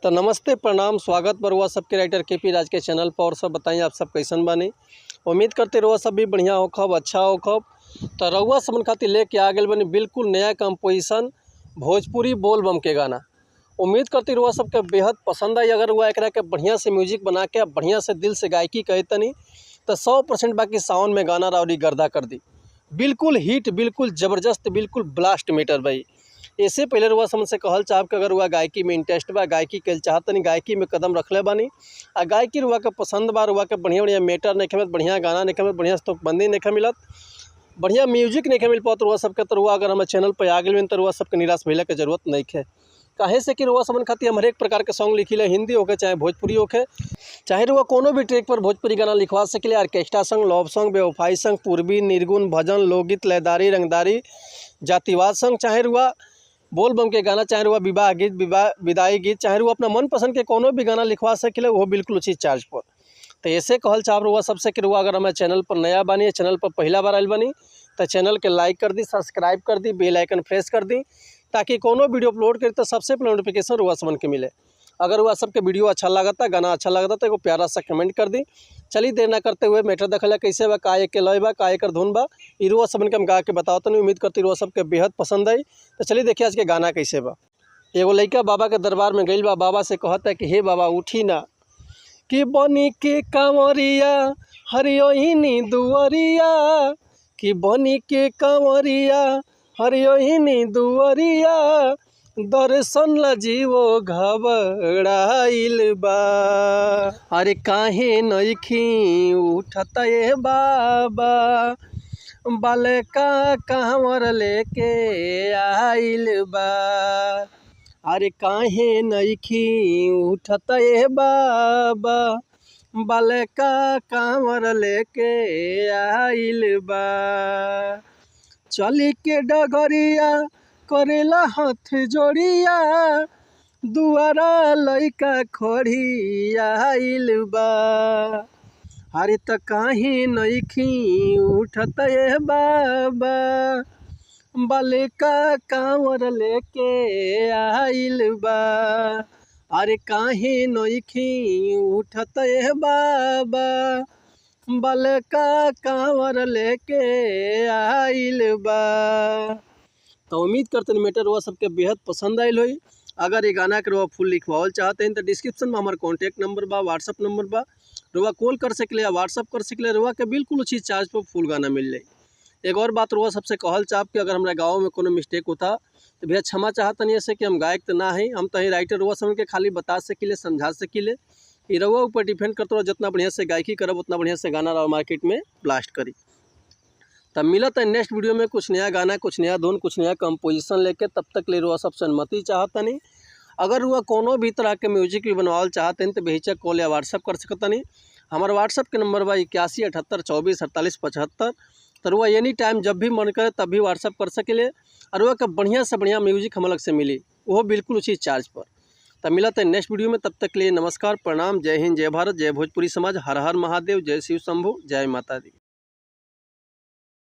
तो नमस्ते प्रणाम स्वागत बरुआ सबके राइटर केपी राज के चैनल पर। और सब बताइए आप सब कैसन बानी। उम्मीद करते रहुआ सब भी बढ़िया होखब, अच्छा होखब। तो रउआ सबन खातिर लेके आ गए बनी बिल्कुल नया कंपोजिशन भोजपुरी बोल बम के गाना। उम्मीद करती रहुआ सबके बेहद पसंद आई। अगर हुआ एकरा के बढ़िया से म्यूजिक बना के बढ़िया से दिल से गायकी कहे तनी तो 100% बाकी साउंड में गाना राउरी गर्दा कर दी। बिल्कुल हिट, बिल्कुल ज़बरदस्त, बिल्कुल ब्लास्ट मीटर भाई। इससे पहले रुआ समझ से कहल चाहब कि अगर हुआ गायकी में इंटरेस्ट बा, गायकी कल चाहतनी, गायकी में कदम रखले बानी आ गायकी रुआ के पसंद बा, रुआ के बढ़िया बढ़िया मेटर नहीं मिलत, बढ़िया गाना नहीं मिलत, बढ़िया स्तुकबंदी नहीं मिलत, बढ़िया म्यूजिक नहीं मिल पात रुआ सबके। तो रुआ अगर हमारे चैनल पर आ गए तो रुआ सबके निराश भइले के जरूरत नहीं है। काहे से कि रुआ समन खातिर हम हर एक प्रकार के सॉन्ग लिखिले, हिंदी होके चाहे भोजपुरी होके, चाहे रुआ कोनो भी ट्रैक पर भोजपुरी गाना लिखवा सकिले। ऑर्केस्ट्रा सॉन्ग, लव सॉन्ग, बेवफाई सॉन्ग, पूर्वी, निर्गुण, भजन, लोकगीत, लयदारी, रंगदारी, जातिवाद सॉन्ग, चाहे रुआ बोल बम के गाना, चाहे रुआ विवाह गीत, विदाई गीत, चाहे रुआ अपना मनपसंद के कोनो भी गाना लिखवा सकिले, वो बिल्कुल उचित चार्ज पर। तो ऐसे कहल चाहब रुआ सबसे कि रुआ अगर हमारे चैनल पर नया बानी, चैनल पर पहला बार आयल बानी तो चैनल के लाइक कर दी, सब्सक्राइब कर दी, बेल आइकन प्रेस कर दी, ताकि कोनो वीडियो अपलोड करी तो सबसे पहले नोटिफिकेशन रुआ समन के मिले। अगर हुआ सबके वीडियो अच्छा लगता, गाना अच्छा लगता तो एगो प्यारा सा कमेंट कर दी। चलिए देर ना करते हुए मैटर देखल कैसे बा, का के लय बा, का कर धुन बा, ई रुआ सबन के हम गा के बताओ। तो उम्मीद करती रुआ सबके बेहद पसंद आई। तो चलिए देखिए आज के गाना कैसे बा। एगो लड़का बाबा के दरबार में गइल बा, बाबा से कहता है कि हे बाबा उठी ना, कि बनी के कांवरिया हरियोहिनी दुअरिया, कि बनी के कांवरिया हरियोहिनी दुअरिया, दर्शन ला जीवो घबराइल बा। अरे काहे नइखी उठत ए बाबा, बालका कांवर लेके आइल बा। अरे काहे नइखी उठत ए बाबा, बालका कांवर लेके आइल बा। चली के डगरिया करेला हाथ जोड़िया, दुआरा लइका खड़ी आइल बा। अरे त काहे नइखी उठत ए बाबा, बालका कांवर लेके आइल बा। अरे काहे नइखी उठत ए बाबा, बालका कांवर लेके आइल बा। तो उम्मीद करते हैं मैटर हुआ सबके बेहद पसंद आयल होई। अगर ये गाना के रुआ फुल लिखवाओल चाहते हैं तो डिस्क्रिप्शन में हमारा कॉन्टैक्ट नंबर बा, व्हाट्सअप नंबर बा, रुआ कॉल कर सकले या व्हाट्सअप कर सकले, रुआ के बिल्कुल उचित चार्ज पर फुल गाना मिल जाए। एक और बात रुआ सबसे कहल चाहब कि अगर हमारे गाँव में कोनो मिस्टेक होता तो भैया क्षमा चाहता नहीं ऐसे कि हम गायक तो ना है, हम तो राइटर रुआ समझ के खाली बता सकिले, समझा सकिले। ये रुआ ऊपर डिपेंड करते रहो, जितना बढ़िया से गायकी करब उतना बढ़िया से गाना रहा मार्केट में ब्लास्ट करी। तब मिलत है नेक्स्ट वीडियो में कुछ नया गाना, कुछ नया धुन, कुछ नया कंपोजिशन लेके। तब तक ले रुआ सबसे अनुमति चाहता नहीं। अगर रुआ कोनो भी तरह के म्यूजिक भी बनवाल चाहते हैं तो बेहिचक कॉल या व्हाट्सअप कर सकता नहीं। हमारा व्हाट्सअप के नंबर बा 81 78 24 48 75। तो रुआ एनी टाइम जब भी मन करे तब भी व्हाट्सअप कर सकेले और रुआ का बढ़िया से बढ़िया म्यूजिक हम अलग से मिली, वो बिल्कुल उसी चार्ज पर। तब मिलत है नेक्स्ट वीडियो में। तब तक के लिए नमस्कार, प्रणाम, जय हिंद, जय भारत, जय भोजपुरी समाज, हर हर महादेव, जय शिव शंभु, जय माता दी।